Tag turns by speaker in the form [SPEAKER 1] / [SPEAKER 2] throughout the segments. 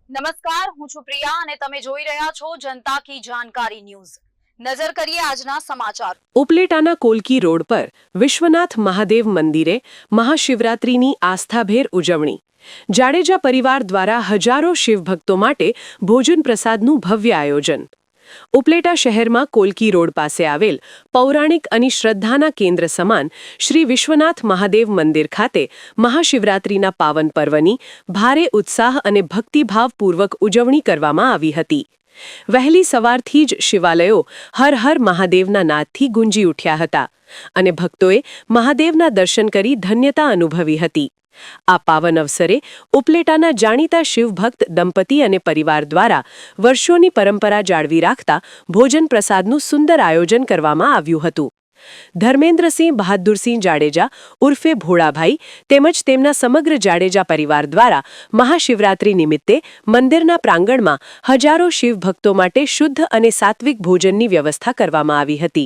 [SPEAKER 1] નમસ્કાર, હું છું પ્રિયા અને તમે જોઈ રહ્યા છો જનતા કી જાણકારી ન્યૂઝ। નજર કરીએ આજના સમાચાર।
[SPEAKER 2] ઉપલેટાના કોલકી રોડ પર વિશ્વનાથ મહાદેવ મંદિરે મહાશિવરાત્રિની આસ્થાભેર ઉજવણી। જાડેજા પરિવાર દ્વારા હજારો શિવભક્તો માટે ભોજન પ્રસાદનું ભવ્ય આયોજન। ઉપલેટા શહેરમાં કોલકી રોડ પાસે આવેલ પૌરાણિક અને શ્રદ્ધાના કેન્દ્ર સમાન શ્રી વિશ્વનાથ મહાદેવ મંદિર ખાતે મહાશિવરાત્રિના પાવન પર્વની ભારે ઉત્સાહ અને ભક્તિભાવપૂર્વક ઉજવણી કરવામાં આવી હતી। વહેલી સવારથી જ શિવાલયો હર હર મહાદેવના નાદથી ગુંજી ઉઠ્યા હતા અને ભક્તોએ મહાદેવના દર્શન કરી ધન્યતા અનુભવી હતી। આ પાવન અવસરે ઉપલેટાના જાણીતા શિવભક્ત દંપતી અને પરિવાર દ્વારા વર્ષોની પરંપરા જાળવી રાખતા ભોજન પ્રસાદનું સુંદર આયોજન કરવામાં આવ્યું હતું। ધર્મેન્દ્રસિંહ બહાદુરસિંહ જાડેજા ઉર્ફે ભોળાભાઈ તેમજ તેમના સમગ્ર જાડેજા પરિવાર દ્વારા મહાશિવરાત્રિ નિમિત્તે મંદિરના પ્રાંગણમાં હજારો શિવભક્તો માટે શુદ્ધ અને સાત્વિક ભોજનની વ્યવસ્થા કરવામાં આવી હતી।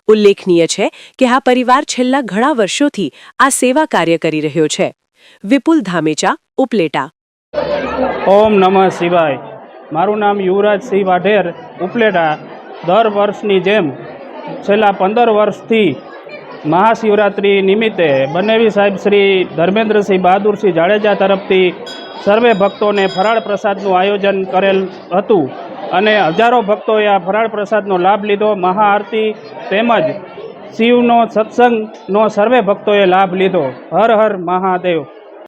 [SPEAKER 2] ઉલ્લેખનીય છે કે આ પરિવાર છેલ્લા ઘણા વર્ષોથી આ સેવા કાર્ય કરી રહ્યો છે। વિપુલ ધામેચા, ઉપલેટા।
[SPEAKER 3] ઓમ નમઃ શિવાય। મારું નામ યુવરાજસિંહ વાઢેર, ઉપલેટા। દર વર્ષની જેમ છેલ્લા 15 વર્ષથી મહાશિવરાત્રિ નિમિત્તે બનેવી સાહેબ શ્રી ધર્મેન્દ્રસિંહ બહાદુરસિંહ જાડેજા તરફથી સર્વે ભક્તોને ફરાળ પ્રસાદનું આયોજન કરેલ હતું અને હજારો ભક્તોએ આ ફરાળ પ્રસાદનો લાભ લીધો। મહાઆરતી તેમજ શિવનો સત્સંગનો સર્વે ભક્તોએ લાભ લીધો। હર હર મહાદેવ।